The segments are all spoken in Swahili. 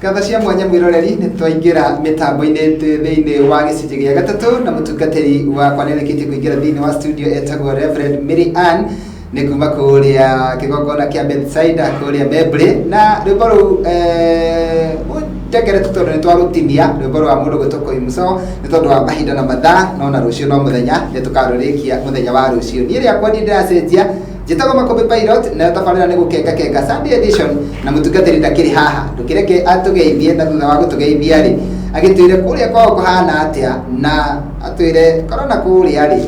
Gatha cia mwanya mwiroreri ni twaingira mitambo-ini thiini wa gicunji gia gatatu na mutungatiri wa kwanereketie kuingira thiini wa studio etagwo Reverend Mary Ann ni kuma kuria kigongona kia Bethsaida kuria Mebre na rwimbo ru tekere tutondu ni twarutinia rwimbo rwa mundu gutoko imuso ni tondu wa mahinda na mathaa no rucio no muthenya ni tukarurikia muthenya wa rucio ni ria kwa ndiracenjia Jitago Makobe Pilot na tafarira ni gukenga Sunday edition na mutungatiri ndakiri haha ndukireke atugeithie na thutha wa gutugeithia ri agitwire kuria kwao kuhana atia na atwire korona kuria ri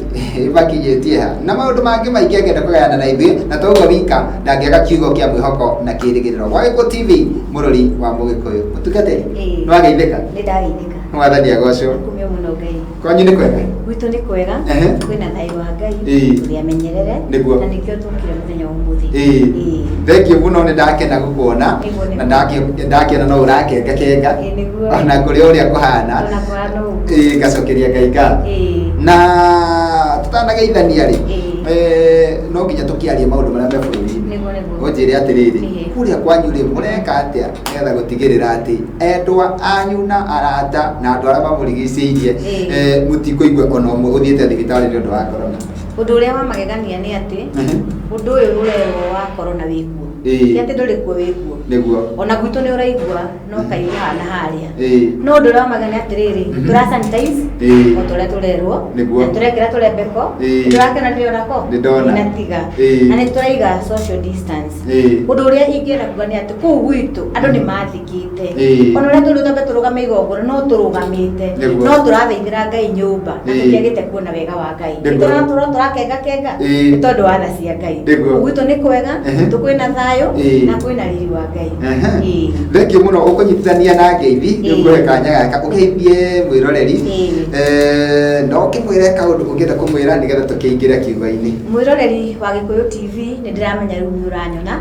bakinyetie ha na maundu mangi maingi agenda kugayana na ithuĩ na toguo wika ndangiaga kiugo kia mwihoko na kirigiriro wa Gĩkũ TV murori wa Mũgĩkũyũ mutungatiri no ageithika ni ndageithika mwathani agocwo kumio muno Ngai kwanyu ni kwega gwitu ni kwega kwina thayũ wa Ngai turi amenyerere na nikio tukire muthenya umuthi thank you muno ni ndakena gukuona na ndakena no urakenga ona kuri uria kuhana ngacokeria Ngai ngatho na tutanageithania ri no nginya tukiarie maundu maria me bururi-ini unjire atiriri kuria kwanyu ri mureka atia getha gutigirira ati endwa anyu na arata na andu aria mamurigicĩirie mutikuigua ona umwe uthiĩte thibitari ni undu wa corona. Undu uria wa magegania ni ati undu uyu urero wa corona wikuo ti ati nduri kuo wikuo niguo ona gwitu ni uraigua no kai hana haria no undu uria wa magegania atiriri tura sanitize o turia turerwo na turekera turembeko turakena ndio nako inatiga na ni turaiga social distance undu uria ingienda kuga ni ati kuu gwitu andu ni mathikite ona uria turi thambe turugame igongona no turugamite no turathaithira Ngai nyumba na tukiagite kuona wega wa Ngai turakenga ni tondu wa tha cia Ngai gwitu ni kwega tukwina thayo na kwina riri wa Ngai thank you muno ukunyitithania na ngeithi niguhe kanya gaka ugeithie mwiroreri no kimwire kaundu ungienda kumwira nigetha tukiingira kiugo-ini mwiroreri wa Gĩkũyũ TV ni ndiramenya riu uranyona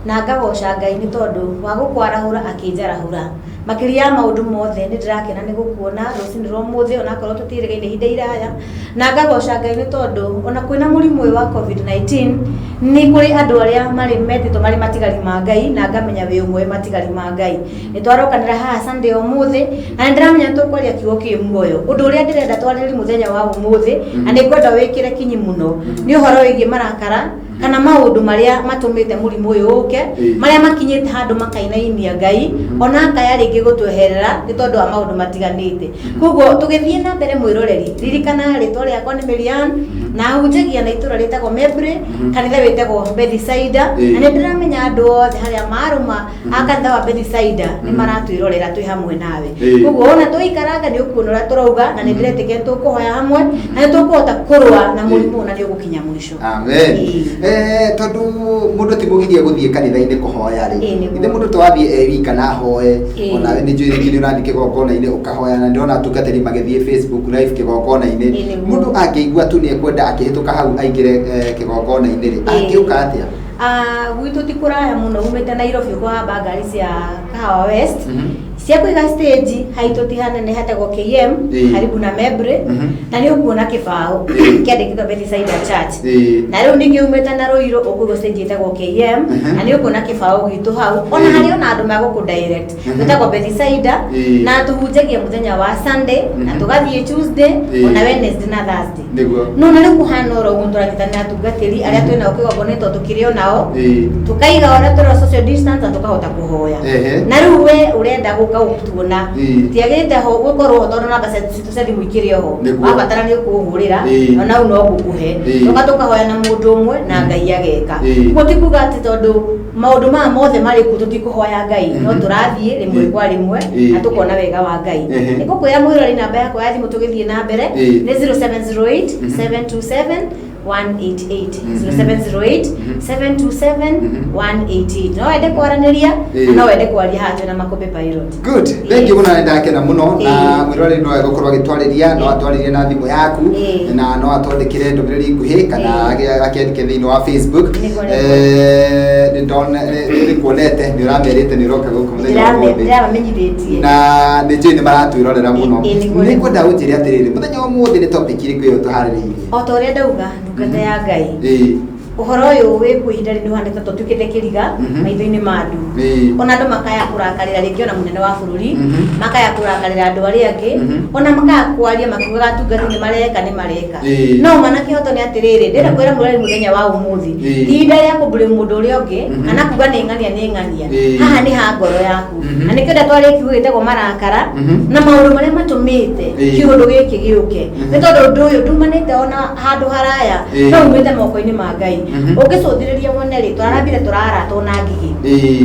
na ngagoca Ngai ni tondu wa gukwarahura akinjarahura makiria ya maundu mothe ni ndirakena ni gukuona rucini rwa muthi ona korwo tutirigeire ihinda iraya na ngagoca Ngai ni tondu ona kwina murimu wa COVID-19 ni kuri andu aria mari metito mari matigari ma Ngai na ngamenya wi umwe matigari ma Ngai ni twarokanira haha Sunday umuthi na ndiramenya tukwaria kiugo ki muoyo undu uria ndirenda twariri muthenya wa umuthi na ni ngwenda wikire kinyi muno ni uhoro wigi marakara kana maundu maria matumite murimu uyu uke maria makinyite handu makainainia Ngai ona kaya ringi gutweherera ni tondu wa maundu matiganite koguo tugithie na mbere mwiroreri ririkana ritwa riakwa ni Mary Ann na hunjagia na itura ritagwo Mebre kanitha witagwo Bethsaida na ni ndiramenya andu othe haria maruma akanitha wa Bethsaida ni maratwirorera twi hamwe nawe koguo ona tuikaranga ni ukuona ura turauga na ni ndiretike tukuhoya hamwe na ni tukuhota kurua na murimu na ni ugukinya mwisho amen tondu mundu ti mugirie guthie kanitha-ini kuhoya ri ithe mundu twathie wika na hoye ona ni njwirigire urathi kigongona-ini ukahoya na ndona atungatiri magithie Facebook live kigongona-ini mundu angĩigua tu ni ekwenda akihituka hau aingire kigongona-ini ri angiuka atia gwitu ti kuraya muno umite Nairobi kwa bagari cia Kahawa West cia kuiga stage haitu tihanene hatagwo KM karibu na Mebre na ni ukuona kibao kiandikitwo Bethsaida Church na riu ningi umite na Ruiru ukuiga stage itagwo KM na ni ukuona kibao gitu hau ona hari ona andu maguku direct itagwo Bethsaida na tuhunjagia muthenya wa Sunday na tugathie Tuesday ona Wednesday na Thursday no na riu kuhana oro guturanyitana atungatiri aria twina ukigongona to tukirio nao tukaiga ona turi social distance tukahota kuhoya na riu we urenda guka ukutuona tiagite ho gukorwo tondu namba citu cia thimu ikiri ho abatara ni kuhurira ona no gukuhe tukatokahoya na mundu umwe na Ngai ageka gutikuga ati tondu maundu ma mothe mari ku tutikuhoya Ngai no turathie rimwe kwa rimwe na tukona wega wa Ngai niko kwira mwirori namba yakwa ya thimu tugithie na mbere ni 0708 727 188 0708 727 188 no ende kwaraniria no ende kwaria hajo na Makobe Pilot good thank you muno ndakena muno na mwirori no egokorwo agitwariria no atwaririe na thimu yaku na no atondekire ndumiriri nguhi kana akiandike thiini wa Facebook ni ndona ni kuonete ni uramerite ni roka guku muthenya wa muthi na ni njini maratwirorera muno ni kwenda unjire atiriri muthenya wa muthi ni topic iriku yo tuhaririirie o to ria ndauga ndungata ya Ngai uhoro uyu wi kuhinda ri nduhane ta tutukite kiriga maitho-ini ma andu ona andu makaya kurakarira riki ona munene wa bururi makaya kurakarira andu ari angi ona makaya kwaria makiuga atungati ni mareka no mana kihoto ni atiriri ndira kwira murari muthenya wa umuthi ihinda ria kumburi mundu uria ungi kana kuga ni ng'ania haha ni ha ngoro yaku na nikenda twari kiugite go marakara na maundu maria matumite kiundu giki giuke ni tondu undu uyu ndumanite ona handu haraya no umite moko-ini ma Ngai ukicũthĩrĩria wone ri twarambire turaratwo na ngigi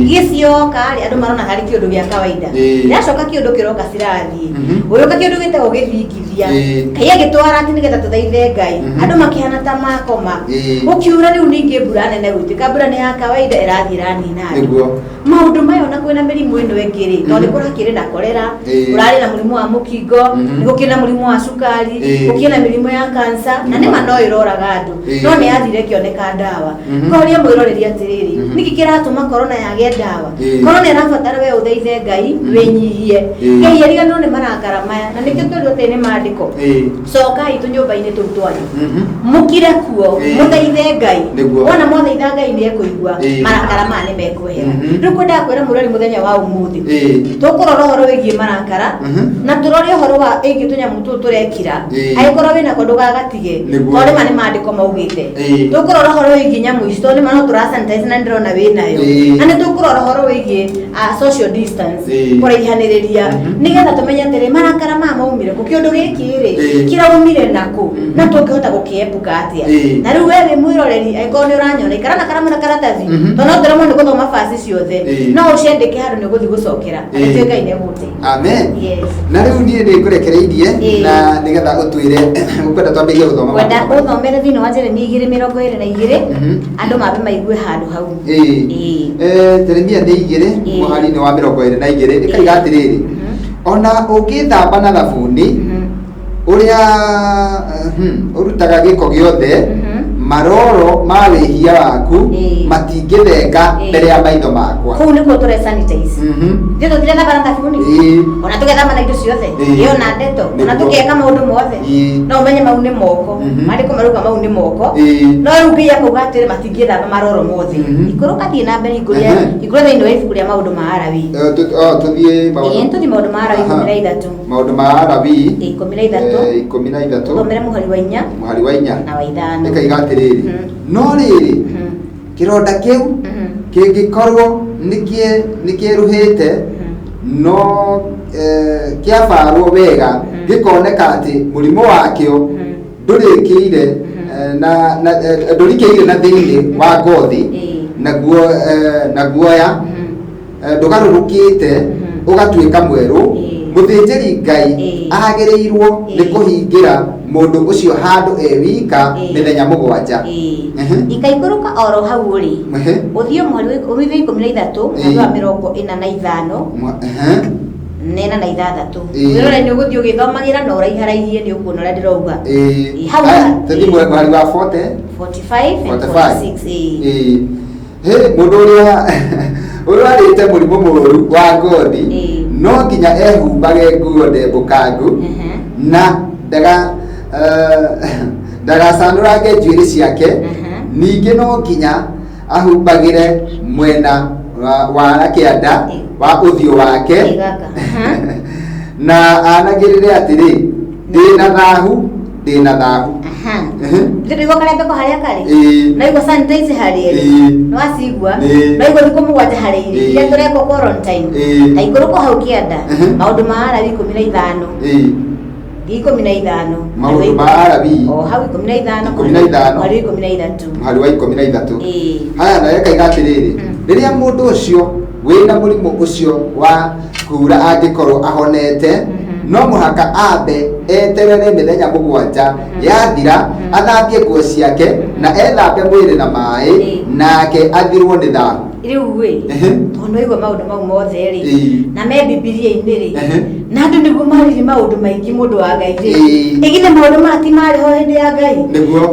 gĩcioka ri andu marona hari kiundu gĩa kawaida iracoka kiundu kiroka cirathie uyoka kiundu gĩtagwo gĩthingithia Ngai agĩtwara ati nigetha tuthaithe Ngai andu makihana ta makoma ukiura riu ningi mbura nene gũitĩka mbura ni ya kawaida irathie iranina maundu mayo na kwina mĩrimũ ĩno ĩngĩ ri tondũ kũrakĩrĩ na korera kũrarĩ na mũrimũ wa mũkingo nĩ gũkĩrĩ na mũrimũ wa cukari gũkĩrĩ na mĩrimũ ya kansa na nĩma no ĩroraga andu no nĩ yathire kĩoneka ndawa koria mwĩroreria atiriri niki kĩratũma korona yagĩe ndawa korona ĩrabatara we ũthaithe Ngai wĩnyihie Ngai ariganĩrwo nĩ marakara maya na nĩkĩo twĩrwo atĩ nĩ maandĩko cokai tũnyũmba-inĩ tũu twanyu mũkire kuo mũthaithe Ngai wona mwathaitha Ngai nĩ ekũigua marakara maya nĩ mekũehera rĩu kwendaga kwĩra mũrori mũthenya wa ũmũthĩ tũkũrora ũhoro wĩgiĩ marakara na tũrore ũhoro wa ĩgiĩ tũnyamũ tũu tũrekira angĩkorwo wĩnako ndũgagatige tondũ ma nĩ maandĩko maugĩte tũkũrora ũhoro wĩgiĩ nyamũ ici tondũ no tũrasanitize na ndĩrona wĩnayo na nĩ tũkũrora ũhoro wĩgiĩ social distance kũraihanĩrĩria nĩgetha tũmenye atĩrĩ marakara maya maumire kũ kĩũndũ gĩkĩ rĩ kĩraumire nakũ na tũngĩhota gũkĩepuka atĩa na rĩu we wĩ mwĩroreri angĩkorwo nĩ ũranyona ikara na karamu na karatathi tondũ no tũremwo nĩ gũthoma baci ciothe no ũciandĩke handũ nĩ ũgũthiĩ gũcokera agĩtuĩka Ngai nĩ egũgũteithia amen na rĩu niĩ nĩ ngũrekereirie na nĩgetha ũtwĩre ũkwenda twambĩrĩrie gũthoma kwenda ũthomere thĩinĩ wa Jeremia 2:22 andũ mabe maigue handũ hau Jeremia nĩ 2 mũhari-inĩ wa 22 ĩkaiga atĩrĩrĩ ona ũngĩthamba na thabuni ũrĩa ũrutaga gĩko gĩothe maroro ma wĩhia waku matingĩthenga mbere ya maitho makwa kũu nĩkuo tũre sanitize ithuĩ tũtirethamba na thabuni ona tũgethamba na indo ciothe ĩyo na ndeto ona tũkeka maũndũ mothe no ũmenye mau nĩ moko maandĩko marauga mau nĩ moko no rĩu Ngai akauga atĩrĩ matingĩthamba maroro mothe ikũrũka thiĩ na mbere igũrũ thĩinĩ wa ibuku rĩa maũndũ ma Alawii tũthiĩ maũndũ ma Alawii 13 maũndũ ma Alawii 13 thomere mũhari wa 4 na wa 5 ĩkaiga atĩrĩ no rĩrĩ kĩronda kĩu kĩngĩkorwo nĩkĩeruhĩte no kĩabarwo wega gĩkoneka atĩ mũrimũ wakĩo ndũrĩkĩire ndũrikĩire na thĩinĩ wa ngothi na guoya ndũgarũrũkĩte ũgatuĩka mwerũ mũthĩnjĩri Ngai agĩrĩirwo nĩ kũhingĩra mũndũ ũcio handũ wika mĩthenya 7 ikaikũrũka oro hau ũrĩ ũthiĩ mweri wa 13 mweri wa 45 nena na 6 wĩrore nĩ ũgũthiĩ ũgĩthomagĩra na ũraiharairie nĩ ũkuona ũrĩa ndĩrauga hau tũthiĩ mweri wa 45 mũndũ ũrĩa ũrwarĩte mũrimũ mũru wa ngothi no nginya ehumbage nguo ndembũkangu na ndagacanũrange njuĩrĩ ciake ningĩ no nginya ahumbagĩre mwena wa kĩanda wa ũthiũ wake na anagĩrĩre atĩrĩ ndĩna thahu ndĩrigwo karĩa mbeko harĩa karĩ na igwo sanitize harĩa no acigua no igwo thikũ 7 harĩa iria tũrekwo quarantine na ikũrũko hau kĩanda maũndũ ma Alawii 15 maũndũ ma Alawii hau 15 mweri 13 mweri wa 13 haya na ĩkaiga atĩrĩrĩ rĩrĩa mũndũ ũcio wĩna mũrimũ ũcio wa kura angĩkorwo ahonete no mũhaka ambe eterere mĩthenya 7 yathira athambie nguo ciake na ethambe mwĩrĩ na maĩ nake athirwo nĩ thahu rĩu we tondũ igwa maũndũ mau mothe rĩ na me Bibilia-inĩ rĩ na andũ nĩguo marĩrĩ maũndũ maingĩ mũndũ wa Ngai rĩ ĩgĩthe maũndũ mati marĩ ho hĩndĩ ya Ngai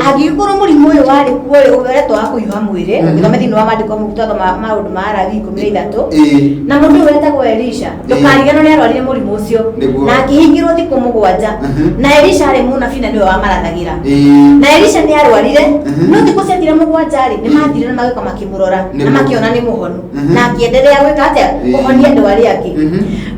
angĩkorwo mũrimũ ũyũ warĩ kuo rĩ ũgeretwo wa kũhiũha mwĩrĩ ũgĩthoma thĩinĩ wa maandĩko mũgũthoma maũndũ ma Alawii 13 na mũndũ ũyũ wetagwo Elisha ndũkariganĩrwo nĩ arwarire mũrimũ ũcio na akihingirwo thikũ 7 na Elisha arĩ mũnabii na nĩwe wamarathagira na Elisha nĩ arwarire no thikũ ciathira 7 rĩ nĩ mathire na magĩũka makĩmũrora na makĩona nĩ mũhonu na akĩendelea gwĩka atĩa kũhonia andũ arĩa angĩ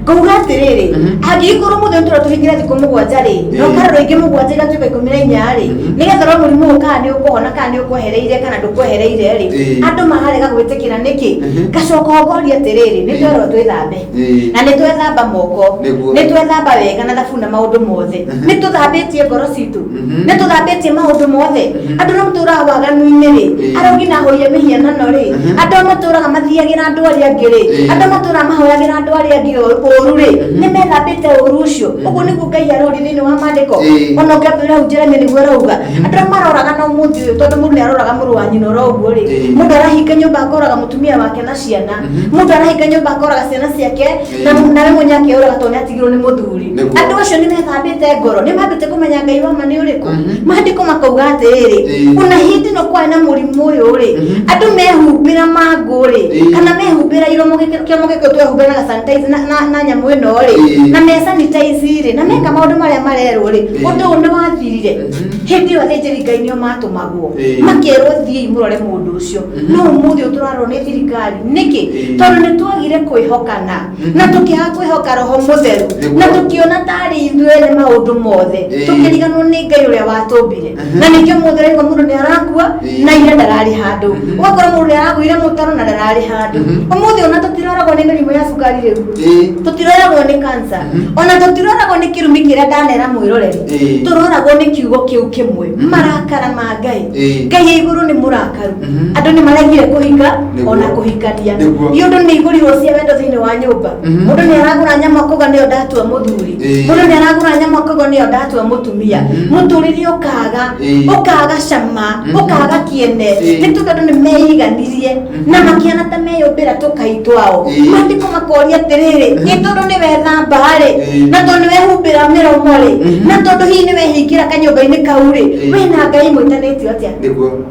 ngauga atĩrĩrĩ angĩkorwo mũthenya tũratũhingĩra thikũ 7 rĩ no karoro ingĩ 7 igatuĩka 14 rĩ nĩgetha ro mũrimũ ũkaa nĩ ũkũhona kana nĩ ũkwehereire kana ndũkwehereire rĩ andũ maharega gwĩtĩkĩra nĩkĩ gacoka ngoria atĩrĩrĩ nĩ twĩrwo twĩthambe na nĩ twethamba moko nĩ twethamba wega na thabuni na maũndũ mothe nĩ tũthambĩtie ngoro citũ nĩ tũthambĩtie maũndũ mothe andũ no matũraga waganu-inĩ rĩ arogi na hoie mĩhianano rĩ andũ matũraga mathiagĩra andũ arĩa angĩ rĩ andũ matũraga mahoyagĩra andũ arĩa angĩ ũru rĩ nĩ methambĩte ũru ũcio ũguo nĩguo Ngai arori thĩinĩ wa maandĩko ona ũngĩambĩrĩra hau Jeremia nĩguo arauga andũ maroraga na ũmũthĩ ũyũ tondũ mũndũ nĩaroraga mũrũ wa nyina oro ũguo rĩ mũndũ arahinga nyũmba akoraga mũtumia wake na ciana mũndũ arahinga nyũmba akoraga ciana ciake nawe mwenye akĩũraga tondũ nĩatigirwo nĩ mũthuri andũ acio nĩ methambĩte ngoro nĩ mambĩte kũmenya Ngai wa ma nĩ ũrĩkũ maandĩko makauga atĩrĩrĩ ona hĩndĩ no kwarĩ na mũrimũ ũyũ rĩ andũ mehumbĩra mangũ rĩ kana mehumbĩra iromo kĩomo gĩkĩ twehumbĩra na sanitize na nyamũ ĩno rĩ na me sanitize rĩ na meka maũndũ marĩa marerwo rĩ ũndũ ũyũ nĩ wathirire hĩndĩ ĩyo athĩnjĩri Ngai nĩo matũmagwo makĩrwo thiĩi mũrore mũndũ ũcio no ũmũthĩ ũtũrarwo nĩ thirikari nĩkĩ tondũ nĩ twagire kwĩhokana na tũkĩaga kwĩhoka Roho Mũtheru na tũkĩona tarĩ ithuĩ nĩ maũndũ mothe tũkĩriganwo nĩ Ngai ũrĩa watũmbire na nĩkĩo mũthĩ rĩu mũndũ nĩ arakua na ira ndararĩ handũ ũgakora mũndũ nĩ aragũire mũtaro na ndararĩ handũ ũmũthĩ ona tũtiroragwo nĩ mĩrimũ ya cukari rĩu tũtiroragwo nĩ cancer ona tũtiroragwo nĩ kĩrumi kĩrĩa ndanera mwĩroreri tũroragwo nĩ kiugo kĩu kĩmwe marakara ma Ngai Ngai ya igũrũ nĩ mũrakaru andũ nĩ maregire kũhinga ona kũhikania iũndũ nĩ igũrirwo cia wendo thĩinĩ wa nyũmba mũndũ nĩ aragũra nyama kuga nĩyo ndatua mũthuri mũndũ nĩ aragũra nyama kuga nĩyo ndatua mũtumia mũtũrĩre ũkaga cama ũkaga kĩene nĩ tondũ nĩ meiganirie na makĩana ta meyũmbĩra tũkai twao maandĩko makoria atĩrĩrĩ nĩ tondũ nĩ wethamba rĩ na tondũ nĩ wehumbĩra mĩromo rĩ na tondũ hihi nĩ wehingĩra kanyũmba-inĩ kau rĩ wĩna Ngai mwĩtanĩtio atĩa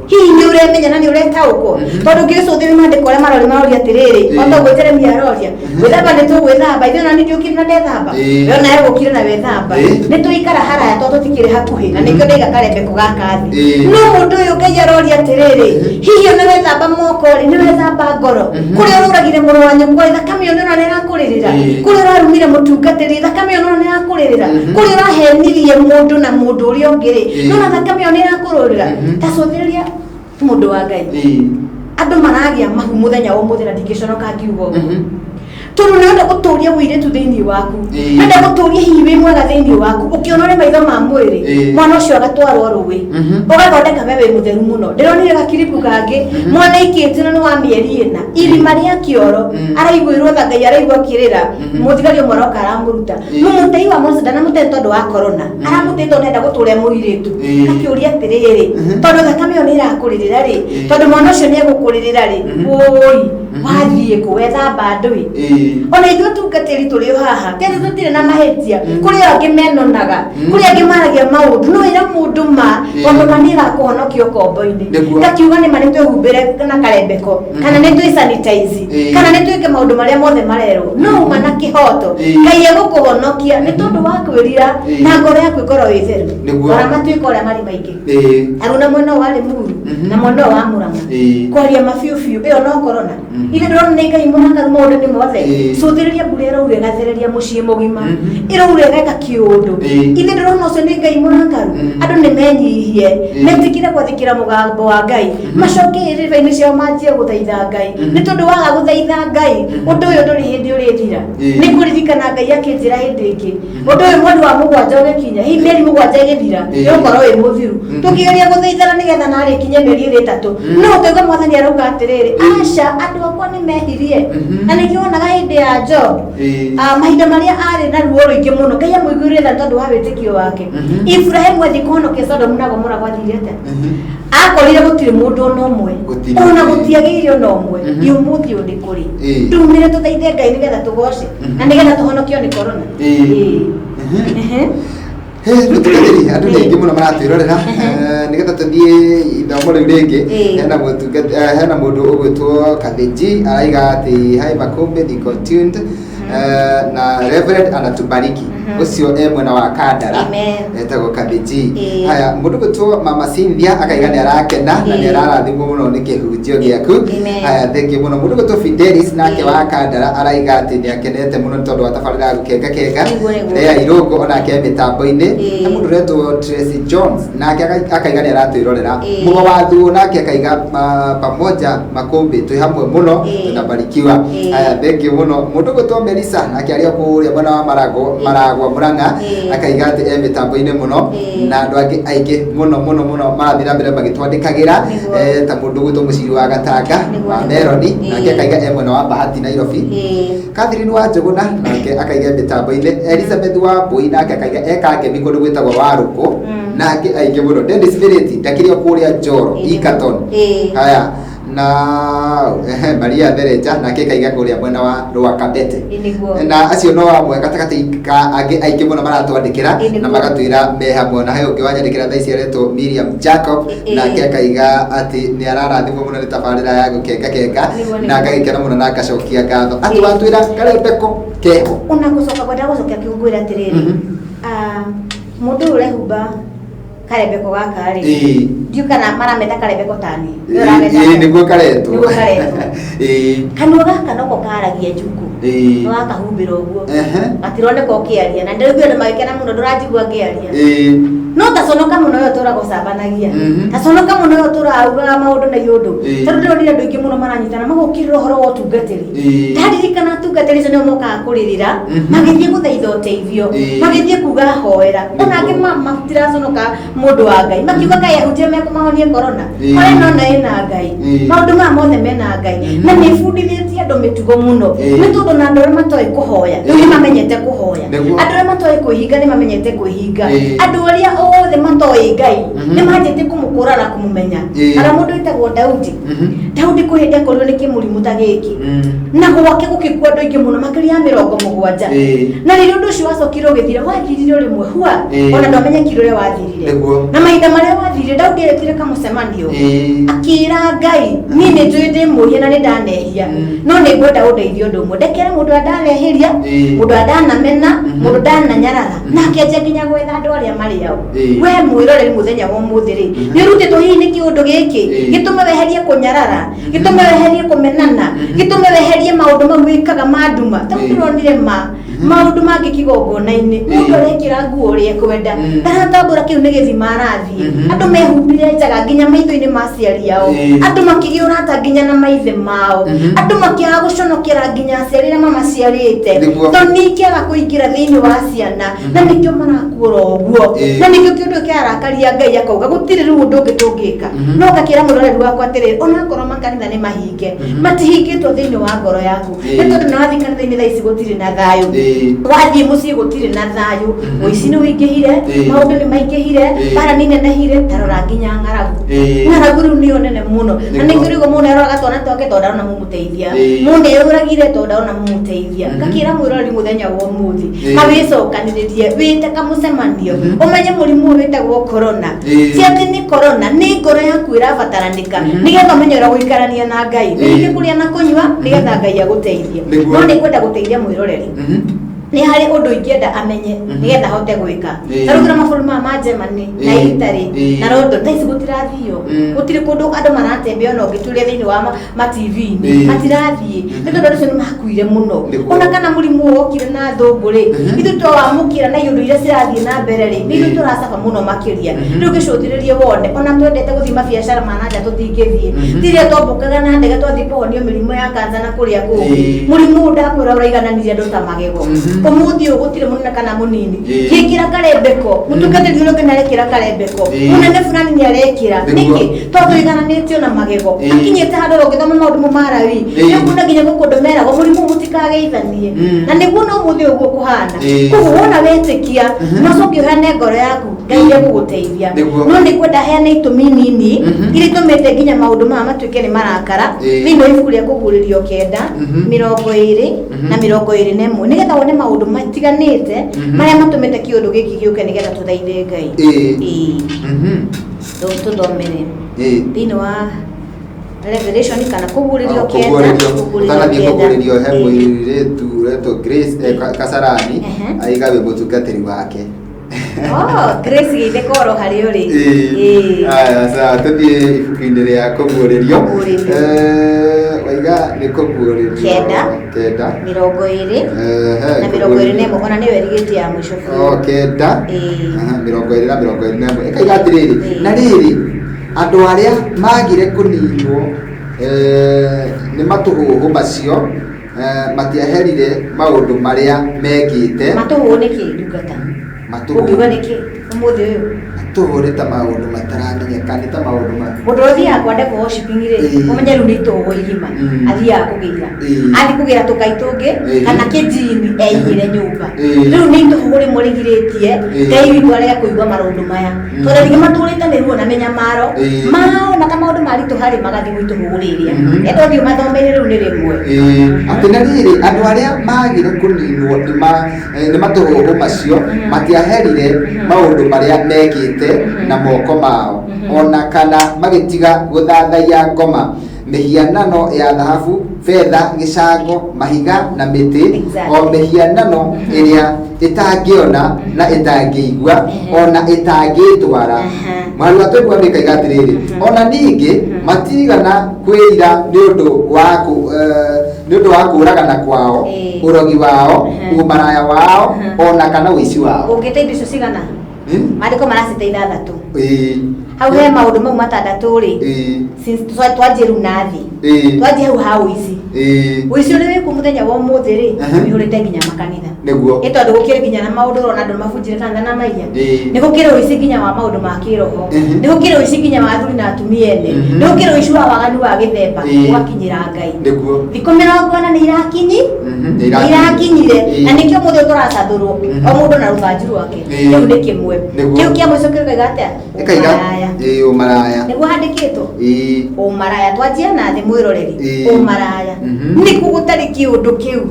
hihi nĩ ũremenya na nĩ ũretaũkwo tondũ ngĩcũthĩrĩria maandĩko ũrĩa maroria atĩrĩrĩ otoguo Jeremia aroria gwĩthamba nĩ tũgwĩthamba ithuĩ ona nĩ tũkire na ndethamba we ona egũkire na wethamba nĩ tũikara haraya tondũ tũtikĩrĩ hakuhĩ na nĩkĩo ndaiga karembeko gaka thĩ no mũndũ ũyũ Ngai aroria atĩrĩrĩ hihi nĩ wethamba moko rĩ nĩ wethamba ngoro kũrĩa ũrũragire mũrũ wa nyũmba thakame ĩyo nĩ ĩrakũrĩrĩra kũrĩa ũrarumire mũtungatĩri thakame ĩyo nĩ ĩrakũrĩrĩra kũrĩa ũrahenirie mũndũ na mũndũ ũrĩa ũngĩ rĩ nona thakame ĩyo nĩ ĩrakũrũrĩra ta cũthĩrĩria mũndũ wa Ngai andũ maragĩa mahu mũthenya wa ũmũthĩ na ndingĩconoka ngiuga ũguo tondũ nĩ wenda gũtũũria wĩirĩtu thĩinĩ waku wenda gũtũũria hihi wĩ mwega thĩinĩ waku ũkĩona ũrĩ maitho ma mwĩrĩ mwana ũcio agatwarwo rũĩ ũgathondeka we wĩ mũtheru mũno ndĩronire gakiripu kangĩ mwana ikĩte na nĩ wa mĩeri 4 irima rĩa kĩoro araiguĩrwo tha Ngai araigua akĩrĩra mũthigari ũmwe aroka aramũruta mũmũtei wa Mose ndanamũtei tondũ wa korona aramũtei tondũ enda gũtũũria mũirĩtu akĩũria atĩrĩrĩ tondũ thakame ĩyo nĩ ĩrakũrĩrĩra rĩ tondũ mwana ũcio nĩ egũkũrĩrĩra rĩ woi wathiĩ kũ wethamba andũ ona ithuĩ tungatĩri tũrĩ haha tena tũtirĩ na mahĩtia kũrĩ angĩ menonaga kũrĩ angĩ maragia maũndũ no ĩra mũndũ ma tondũ ma nĩ ĩrakũhonokia ũkombo-inĩ ngakiuga nĩ ma nĩ twĩhumbĩre na karembeko kana nĩ twĩ sanitize kana nĩ twĩke maũndũ marĩa mothe marerwo no uma na kĩhoto Ngai egũkũhonokia nĩ tondũ wa kwĩrira na ngoro yaku ĩkorwo ĩ theru ona matuĩka ũrĩa marĩ maingĩ aruna mwena warĩ Muru na mwena wa Mũrang'a kwaria mabiũbiũ ĩyo no korona ithe ndĩrona nĩ Ngai mũrakaru maũndũ nĩ mothe cũthĩrĩria mbura ĩraura ĩgathereria mũciĩ mũgima ĩraura ĩgeka kĩũndũ ithe ndĩrona ũcio nĩ Ngai mũrakaru andũ nĩ menyihie metikire gwathĩkĩra mũgambo wa Ngai macoke rĩba-inĩ ciao manjie gũthaitha Ngai nĩ tondũ waga gũthaitha Ngai ũndũ ũyũ ndũrĩ hĩndĩ ũrĩthira nĩ kũririkana Ngai akĩnjĩra hĩndĩ ĩngĩ ũndũ ũyũ mweri wa 7 ũgĩkinya hihi mĩeri 7 ĩgĩthira nĩũkorwo wĩ mũthiru tũkĩgeria gũthaithana nĩgetha narĩ kinye mĩeri 3 no ũkaigua Mwathani arauga atĩrĩrĩ aca andũ akwa nĩ mehirie na nĩkĩo wonaga hĩndĩ ya Job mahinda marĩa arĩ na ruo rũingĩ mũno Ngai amũiguĩrĩre tha tondũ wa wĩtĩkio wake Ibrahimu athi kũhonokia Sodomu na Gomora gwathire atĩa akorire gũtirĩ mũndũ ona ũmwe ona gũtiagĩire ona ũmwe ũmũthĩ ũndĩ kũrĩ tumire tũthaithe Ngai nĩgetha tũgoce na nĩgetha tũhonokio nĩ korona Rũtũgĩri andũ nĩ aingĩ mũno maratwĩrorera nĩgetha tũthiĩ ithomo rĩu rĩngĩ hena mũndũ ũgwĩtwo Kathĩnji araiga atĩ hi Makũmbĩ thiko tuned na Reverend anatubariki ucio mwena wa Kandara etagwo Kabiji. Haya mundu gutwo Mama Cynthia akaiga ni arakena na ni ararathimwo muno ni kihunjio giaku. Haya thank you muno mundu gutwo Fidelis nake wa Kandara araiga ati ni akenete muno tondu atabarira gukenga ya irogo ona ke mitambo-ini na mundu retwo Tracy Jones nake akaiga ni aratwirorera mugo wa thu nake akaiga pamoja makombe twi hamwe muno tunabarikiwa. Haya thank you muno mundu gutwo Melissa nake ari okuria bwana wa Maragwa Muranga akaiga ati mitambo-ini muno na andu angi aingi muno marathira mbere magitwandikagira ta mundu gutwo muciri wa Gatanga wa Meroni nake akaiga mwena wa Bahati Nairobi. Catherine wa Njuguna nake akaiga mitambo-ini. Elizabeth wa Bui nake akaiga eka ngemi kundu gwitagwo Waruko nake aingi muno. Dennis Spirit ndakirio kuria Njoro Ikaton. Haya na Maria Dereja nake kaiga kuria mwena wa Rwakabete na acio no amwe gatakati ka angi aingi muno maratwandikira na magatwira me hamwe na hayo ngiwanyandikira thaa ici aretwo Miriam Jacob nake kaiga ati ni ararathimwo muno ni tabarira ya gukenga na agagikena muno na agacokia ngatho ati watwira Karembeko keho una gucoka kwenda gucokia kiungwira atiriri mundu urehumba Karembeko gaka ri ndiu kana marameta Karembeko tani niguo karetwo kanua gaka noko karagia njuku wakahumbira uguo atironeka ukiaria na ndirigwe ni magikena muno ndurajigua ngiaria no taconoka muno yo tura gocambanagia taconoka muno yo tura augaga maundu na yundu tondu ndirorire andu aingi muno maranyitana magukirira uhoro wa utungatiri ndaririkana atungatiri icio nio mokaga kuririra magithie guthaitha uteithio magithie kuga hoera ona angi matiraconoka mundu wa Ngai makiuga Ngai ahunjie mekumahonie corona kore nona ina Ngai maundu ma mothe mena Ngai na nifundithitie andu mitugo muno ni tondu na andu aria matoi kuhoya ni mamenyete kuhoya andu aria matoi kuhinga ni mamenyete kuhinga andu aria othe matoi Ngai ni manjete kumukura na kumumenya ara mundu itagwo Daudi kuhinde korwo ni kimurimu ta giki na gwake gukikua andu aingi muno makiria 70 na ririo ndu ucio wacokire ugithira wathirire rimwe hua ona ndwamenyekire uria wathirire na mahinda maria wathirire Daudi eretire kamucemanio akira Ngai ni njui ndimurie na nindanehia no ni ngwenda undeithio ndu umwe ndekere mundu andanehiria mundu andanamena mundu ndananyarara nake nje nginya gwetha andu aria mari au we mwiroreri muthenya wa umuthiri ni rutitwo hihi ni kiundu giki gitume weherie kunyarara gitume weherie kumenana gitume weherie maundu mau wikaga manduma tamuronire maundu mangi kigongona-ini mundu arekira nguo uria ekwenda ndaratambura kiu ni githima arathie andu mehumbire njaga nginya maitho-ini ma aciari ao andu makigia urata nginya na maithe mao andu makiaga guconokera nginya aciari aria mamaciarite tondu nikiaga kuingira thiini wa ciana na nikio marakura uguo na nikio kiundu kiarakaria Ngai akauga gutiri riu undu ungi tungika no gakira muroreri wakwa atiriri ona korwo makanitha ni mahinge matihingitwo thiini wa ngoro yaku ni tondu nawathi kanitha-ini thaa ici gutiri na thayu wathie mucii gutiri na thayu muici ni wingihire maundu ni maingihire bara ni nenehire tarora nginya ng'aragu riu nio nene muno na nikio rigo mundu aroraga twana twake tondu arona mumuteithia mundu euragire tondu arona mumuteithia ngakira mwiroreri muthenya wa umuthi mawicokaniririe wite kamucemanio umenye murimu witagwo corona si ati ni corona ni ngoro yaku irabataranika nigetha umenye uria guikarania na Ngai ni kuria na kunywa nigetha Ngai aguteithie no ni kwenda guteithia mwiroreri ni hari undu ingienda amenye nigetha hote gwika tarugira maburi ma Germany na Italy na London taici gutirathio gutiri kundu andu maratembea ona ungituria thiini wa ma TV ni matirathie ni tondu andu ni makuire muno ona kana murimu wokire na thunguri ithu to wamukira na yundu iria cirathie na mbere ri ni ithu turacafa muno makiria riu gicutiririe wone ona twendete guthima biacara mananja tutingithie tiria twambukaga na ndege twathie kuhonio mirimu ya kanza na kuria kungi murimu ndakwira uraigananirie andu ta magego umuthi ugutire munene kana munini hikira Karembeko mutungatiri uria kinarekira Karembeko munene fulani ni arekira niki tondu igananitio na magego akinyete handu rogithoma maundu marawi nikuna nginya gukundomera go murimu mutikageithanie na niguo no umuthi uguo kuhana koguo wona wetikia nocoki uhane ngoro yaku Ngai aguguteithia no ni kwenda heane itumi nini iria itumite nginya maundu maya matuike ni marakara thiini wa ibuku ria kuguririo 9 20 na 21 nigetha wone maundu matiganite maria matumite kiundu giki giuke nigetha tuthaithe Ngai tuthomere thiini wa revelation kana kuguririo kuguririo he mwiritu reto Grace Kasarani aigabe mutungatiri wake. Grace githe koro hari uri. Aya tuthie ibuku-ini ria kuguririo. Waiga ni kuguririo. Kenda. 20 na 21 ona ni werigiti ya mwisho. Kenda. 20 na 21. Ikaiga atiriri. Na riri andu aria magire kuninwo ni matuhuhu macio matiaherire maundu maria mekite. Matuhuhu ni ki ndungata? Matuhuhu ni ki umuthi uyu? Tuhurita maundu mataramenyeka ni ta maundu ma mundu uthia kwenda ku worshiping ri umenye ru ni tuhuhu igima athia kugira athi kugira tukaitungi kana kijini eigire nyumba riu ni tuhuhu ri murigiritie ngai witu aria kuigwa marundu maya tondu ringi maturite ni ruo na menya maro mao na kama maundu mari tuhari magathi gwituhuriria eto thio mathomeire riu ni rimwe ati na riri andu aria magire kuninwo ni matuhuhu macio matiaherire maundu maria mekite na moko mao ona kana magitiga guthathaiya ngoma mihianano ya dhahabu fedha gicango mahiga na miti o mihianano iria itangiona na itangiigua ona itangitwara mwaru atogwa mikaiga atiriri ona ningi matigana kwira ni undu wa kuragana kwao urogi wao umaraya wao ona kana wici wao ungiteithia icio cigana mariko maraciteitha thatu hau he maundu mau matandatu ri since twanjie riu nathi twanjie hau ha wici wici uri wiku muthenya wa umuthi ri wihurite nginya makanitha niguo itondu gukire nginya na maundu rona andu mabunjire kanitha na maiya ni gukire wici nginya wa maundu ma kiroho ni gukire wici nginya wa athuri na atumia ene ni gukire wici wa waganu wa githemba wakinyira ngai niguo thikũ 40 ni irakinyire na nikio muthi turacathurwo o mundu na ruthanju rwake riu ni kimwe kiu kia mwico kirigaiga atia umaraya niguo handikitwo umaraya twanjia na thi mwiroreri umaraya niku gutari kiundu kiu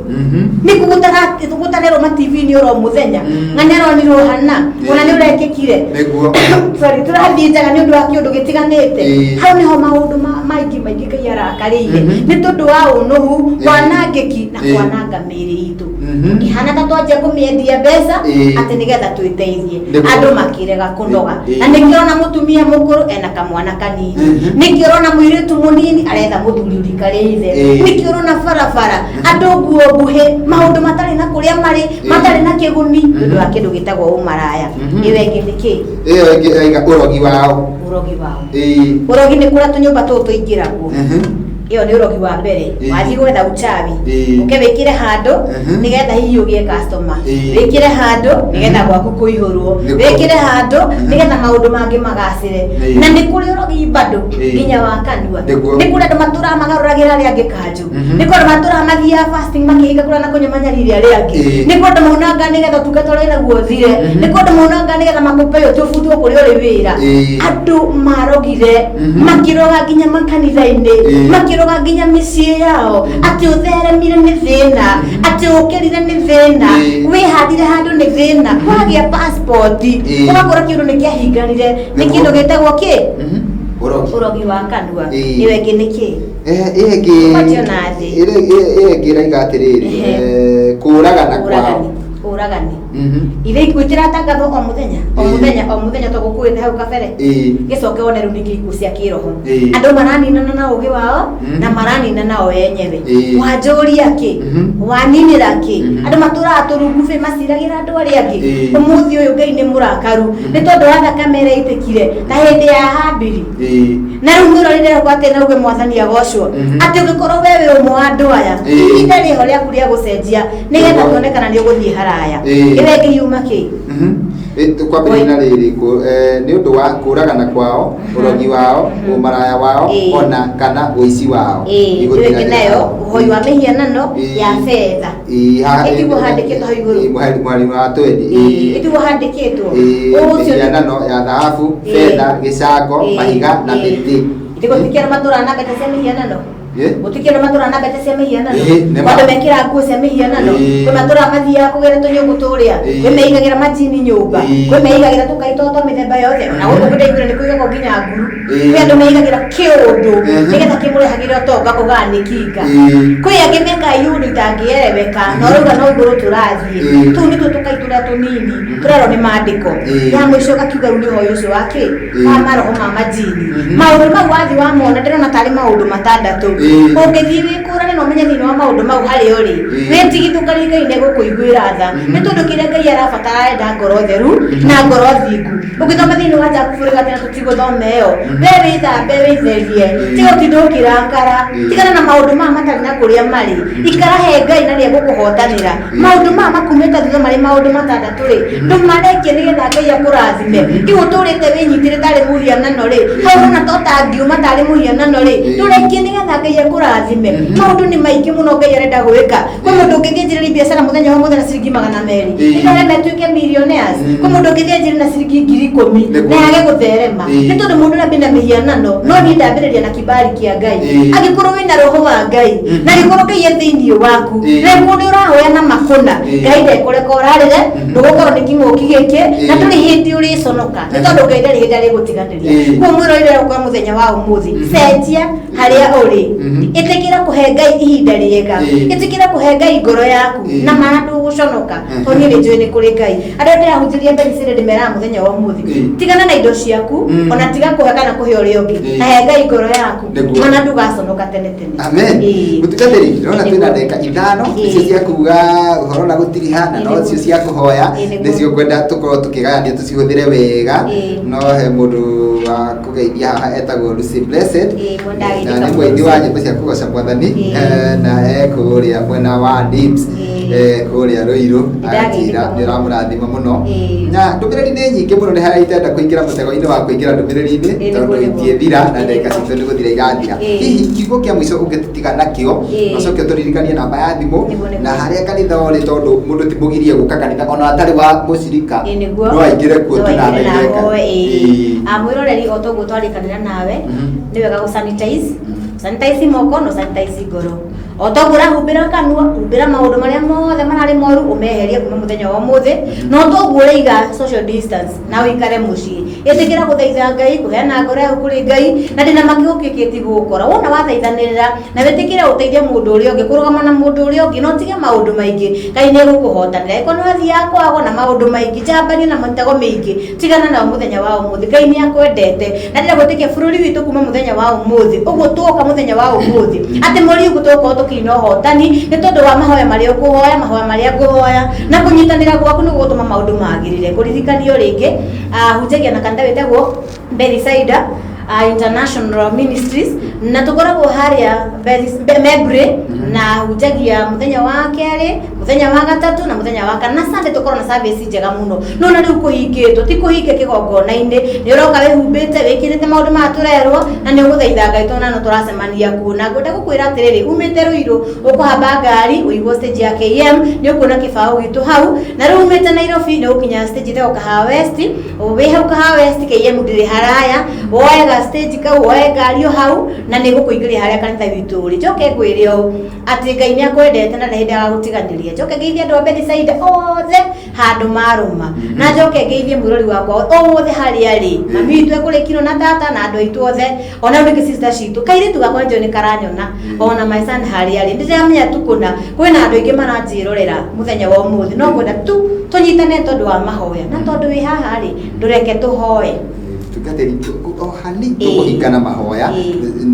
niku gutarero ma TV ni oro muthenya ng'anero ni rohana ona ni urekekire sorry turathie njaga ni undu wa kiundu gitiganite hau niho maundu maingi kai arakariire ni tondu wa unuhu wanangiki na kwananga miri itu kihana ta twanjia kumiendia mbeca ati nigetha twiteithie andu makirega kunoga na nikirona mutumia mukuru ena kamwana kanini nikirona mwiritu munini aretha muthuri urikariithe nikirona barabara andu nguo nguhi maundu matari na kuria mari matari na kiguni ndu wa kindu gitagwo umaraya iwe ingi niki iyo ingi urogi wao urogi ni kura tunyumba tu tuingiragwo iyo ni urogi wa mbere wathi gwetha uchawi ukewikire handu nigetha hihi ugie customer wikire handu nigetha gwaku kuihurwo wikire handu nigetha maundu mangi magacire na ni kuri urogi bado nginya wa kanua ni kuri andu matura magaruragira ria angi kanju ni kuri matura mathia fasting makihinga kura na kunyamanyariria ria angi ni kuri maunanga nigetha tungatore na guothire ni kuri maunanga nigetha makupeyo tufutwo kuri uri wira andu marogire makiroga nginya makanitha-ini makiroga nginya micii yao ati utheremire ni thina ati ukirire ni thina wihandire handu ni thina kwagia passport kwagura kindu ni kiahinganire ni kindu gitagwo ki urogi wa kanua iwe ingi niki ingi raiga atiriri kuragana kwao uragani ithe ikwitira tangatho o muthenya tugukuite hau kabere gicoke wone rundi ngiku cia kiroho andu maraninana na ugi wao na maranina nao yenyewe wanjuria ki waninira ki andu maturaga turungu fe maciragira andu aria angi umuthi uyu ngai ni murakaru ni tondu wa thakame ira itikire ta hindi ya hambiri na riu mwirorire kwate na uge mwathani agocwo ati ugikorwo wewe umwe wa andu aya ihinda riho riaku ria gucenjia nigetha tuonekana ni uguthie haraya iwe ngi yuma ki kwambĩrĩria na rĩrĩ nĩ ũndũ wa kũragana kwao ũrogi wao ũmaraya wao ona kana ũici wao igũthĩ nayo ũhoi wa mĩhianano ya fedha ĩtiguo handĩkĩtwo hau igũrũ mwarimu wa twendi ĩtiguo handĩkĩtwo mĩhianano ya thahabu fedha gĩcango mahiga na mĩtĩ ĩtiguo tikĩra matũra na mbete cia mĩhianano Gutikira matura na bete cia mihianano kwanda mekira nguo cia mihianano kwi matura mathia kugera tunyungu turia kwi meigagira majini nyumba kwi meigagira tukaitoto mithemba yothe na guku kudaigura ni kuiga nginya nguru kwi andu meigagira kiundu nigetha kimurehagire utonga kuganikinga kwi angi meka yundu itangiereweka no ruga no iguru turathie tu ni tukaitura tunini turero ni maandiko ya mwisho gakiuga uni hoyo ucio wake maroho ma majini maundu mau wathi wa mona ndirona tari maundu matandatu ungithii wikurane no menye thini wa maundu mau hari uri wetigithukari Ngai ne gukuiguira tha ni tondu kire Ngai arabatara enda ngoro theru na ngoro thingu ukithoma thini wa Jakubu gatena tutiguthomeyo wewe thambe witherie tigo kidukirankara tigana na maundu ma matari na kuria mari ikara he Ngai na ria gukuhotanira maundu ma makumita thutha mari maundu matandatu ri ndumarekie nigetha Ngai akurathime tigoturite winyitire tari muhianano ri hau na tota ngiuma tari muhianano ri turekie nigetha Ngai akurathime maundu ni maingi muno Ngai arenda gwika kwi mundu ungithinjiriri biacara muthenya wa muthenya ciringi 200 ndirore metuike millionaires kwi mundu ungithinjiriri na ciringi 10,000 na yage gutherema ni tondu mundu na bina mihianano no ni ndambiriria na kibali kia Ngai agikorwo wina roho wa Ngai na gikorwo Ngai ethiini waku na mundu urahoya na makuna Ngai ndekureka urarire ndugukorwo ni kinguki giki na turi hindi uri conoka ni tondu Ngai ndari hindi ari gutiganiria kwa mwirorire kwa muthenya wa umuthi cenjia haria uri itikira kuhe Ngai ihinda riega itikira kuhe Ngai ngoro yaku na mandu guconoka tonye ni njui ni kuri Ngai andu ndirahunjiria Ngai cire ndimera muthenya wa umuthi tigana na indo ciaku ona tiga kuhe kana kuhe uri ungi na he Ngai ngoro yaku mana ndugaconoka tene tene amen mutukatheri rona twina ndeka ithano icio cia kuga uhoro na gutiriha na no cio cia kuhoya nicio kwenda tukorwo tukigania tucihuthire wega no he mundu wa kugeithia haha etagwo Lucy Blessed na ni mwendi wa nyimbo cia kugoca Mwathani na kuria mwena wa Dips kuria Ruiru ajira ndiramurathima muno na ndumiriri ni nyingi muno ni haraitenda kuingira mutego-ini wa kuingira ndumiriri-ini tondu itie thira na ndeka citu ni guthira igathira hihi kiugo kia mwico ungitutiga nakio nocoke turirikanie namba ya thimu na haria kanitha uri tondu mundu timugirie guka kanitha ona atari wa mucirika no aingire kuo tunanaireka mwiroreri otoguo twarikanira nawe ni wega gu sanitize moko no sanitize ngoro otogura humbira kanua humbira maundu maria mothe marari moru umeherie kuma muthenya wa muthi no togure iga social distance na wikare mucii itikira guthaitha Ngai kuheana ngoro yaku kuri Ngai na ndina makiukikiti gukora wona wathaithanirira na wetikire uteithie mundu uri ungi kurugama na mundu uri ungi no tige maundu maingi Ngai ni gukuhotanira iko no thia kwago na maundu maingi jambani na mutego mingi tigana na muthenya wa umuthi Ngai ni akwendete na ndira gutikia bururi witu kuma muthenya wa umuthi uguo tuoka muthenya wa umuthi ati muri gutoka tukino hotani ni tondu wa mahoya maria ukuhoya mahoya maria nguhoya na kunyitanira gwaku ni gutuma maundu magirire kuririkanio ringi hunjagia na kanitha wetagwo Bethsaida International Ministries na tukoragwo haria Mebre na hunjagia muthenya wa keri muthenya wa gatatu na muthenya wa kana Sunday tukorwo na service njega muno no na riu kuhingitwo ti kuhinge kigongona-ini ni uroka wihumbite wikirite maundu maturerwo na ni uguthaitha Ngai tona no turacemania kuona ngwenda gukwira atiriri umite Ruiru ukuhamba ngari uigwo stage ya KM ni ukuona kibao gitu hau na riu umite Nairobi ni ukinya stage ya Kahawa West wi hau Kahawa West KM ndiri haraya woega stage kau woe ngari hau na ni gukuingiria haria kanitha witu uri njoke ngwire o ati Ngai ni akwendete na hindi ya gutiganiria njoke ngeithie andu a Bethsaida othe handu maruma na njoke ngeithie mwirori wakwa othe haria ri na mitwe kurikiro na tata na andu aitu othe ona ndi sister citu kairitu gakwa njo ni karanyona ona my son haria ri ndiramenya tukuna kwina andu aingi maranjirorera muthenya wa umuthi no ngwenda tu tunyitane tondu wa mahoya na tondu wi haha ri ndureke tuhoe tugateri ohani tukuhingana mahoya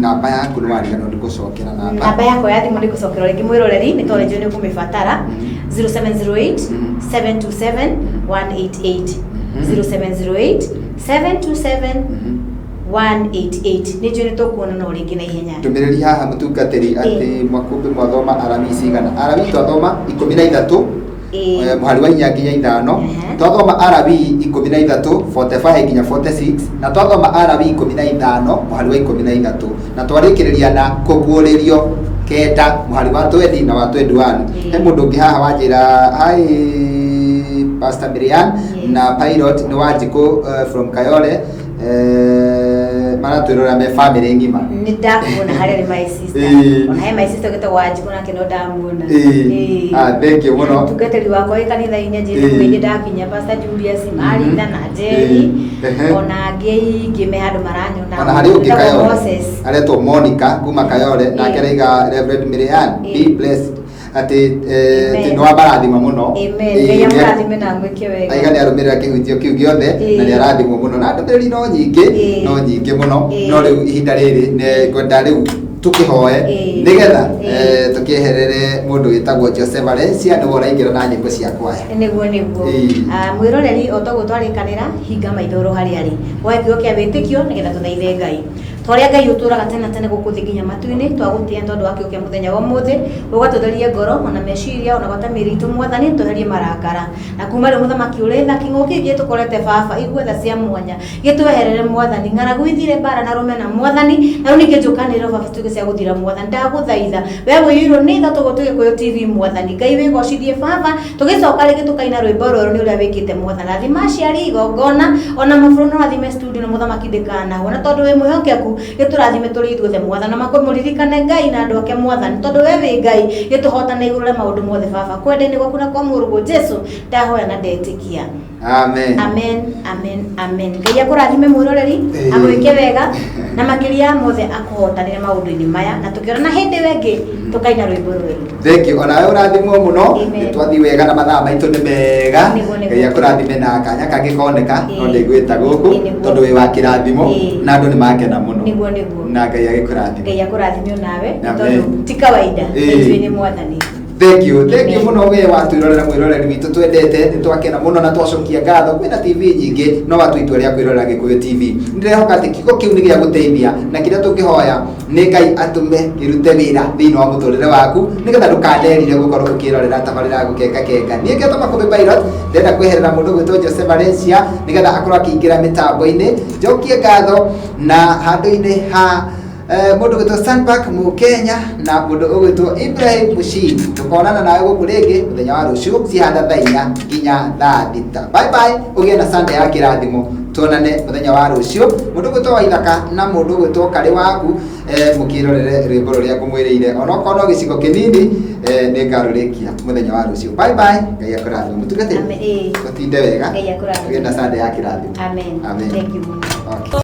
namba yaku ni warigana ndigucokera namba yako ya thimu ndigucokera ringi mwiroreri ni tondu njo ni kumibatara 0708 727 188 0708 727 188 nijue nitukuona no ringi na ihenya tumiriri haha mutungatiri ati mwakumbi mwathoma arami cigana arami twathoma 13 muhari wa 4 nginya 5 twathoma arabi 13 45 nginya 46 na twathoma arabi 15 muhari wa 13 na twarikiriria na kuguuririo kenda muhari wa 20 na wa 21 he mundu ungi haha wanjira hi Pastor Miriam na pilot ni Wanjiku from Kayole maratwirora me family ngima ni ndakuona harĩ my sister ona he my sister gĩtagwo Wanjikũ nake no ndamuona thank you muno tungatĩri wakwa wĩ kanitha-inĩ njĩrĩ kwĩnĩ ndakinya Pastor Julius Marinda na Jerry ona angĩ me handũ maranyona ona harĩ ũngĩ Kayole aretwo Monica kuma Kayole nake araiga Reverend Miriam be blessed ati no abarathima muno amen ya murathime na ngwĩke wega aiga nĩ arũmĩrĩra kĩhunjio kĩu gĩothe na nĩ arathimwo muno na ndũmĩrĩri no nyingĩ muno no rĩu ihinda rĩrĩ nĩ ngwenda rĩu tukihoe nigetha tukieherere mundu witagwo Joseph Valencia ni woraingira na nyimbo cia kwaya niguo mwiroreri otogo twarikanira hinga maithoro hari ari waikio kia witikio nigetha tuthaithe Ngai toria Ngai uturaga tene gukuthi nginya matu-ini twagutia tondu wakio kia muthenya wa muthi ugatutharie ngoro ona meciria ona gwata miritu mwathani tuherie marakara na kuma ri muthamaki uretha king'uki gitukorete baba igwetha cia mwanya gitweherere mwathani ng'aragu ithire bara na rumena mwathani na ninge njukaniro baba tuge cia guthira mwathani ndaguthaitha we wiyirwo ni tha tugotuge kuyo TV mwathani Ngai wigocithie baba tugicoka rigi tukaina rwimbo ruru ni uria wikite mwathani athima aciari igongona ona maburu no athime studio na muthamaki ndikana ona tondu wi mwihokeku giturathime turi ithuothe mwathani makumũririkane Ngai na andũ ake mwathani tondu we wi Ngai gituhotane iguru rĩa maũndũ mothe baba kwende ni gwaku na kwa mũrũgũ Jesu ndahoya na ndetikia amen Ngai akũrathime mwĩroreri agwĩke wega na makĩria mothe akuhotanĩre maũndũ-inĩ maya na tukiona hĩndĩ wengĩ tukaina rwĩmbo rwerũ thank you ona we ũrathimwo muno twathi wega na mathaa maitũ nĩ mega Ngai akũrathime na kanya kangĩ koneka no ndĩgwĩta gũkũ tondu wĩ wa kĩrathimo na andũ nĩ makena muno na Ngai agĩkũrathime onawe tondu ti kawaida nĩ mwathani thank you muno we watwirorera mwiroreri witu twendete ni twakena muno na twacokia ngatho kwina TV nyingi no watwitua ria kwirorera Gikuyu TV ndirehoka ati kiko kiu ni gia guteithia na kiria tungihoya ni Ngai atume kirute wira thiini wa muturire waku nigetha ndukanerire gukorwo ukirorera tabarira gukeka nie ngetoma kubi pilot ndenda kweherera mundu gwitwo Joseph Valencia nigetha akorwo akiingira mitambo-ini njokie ngatho na handu-ini ha mundu gwitwo Sandpark mu Kenya na mundu ugwitwo Ibrahim Mushini tukonana nawe guku ringi muthenya wa ruciu cihanda thaa 4 nginya thaa 6 bye bye ugie na Sunday ya kirathimo tuonane muthenya wa ruciu mundu gwitwo Waithaka na mundu gwitwo Kari waku mukirorere rwimbo ruria ngumwiriire onokorwo no gicigo kinini ni ngarurikia muthenya wa ruciu bye bye Ngai akurathime mutugatire tutinde wega ugie na Sunday ya kirathimo amen thank you okay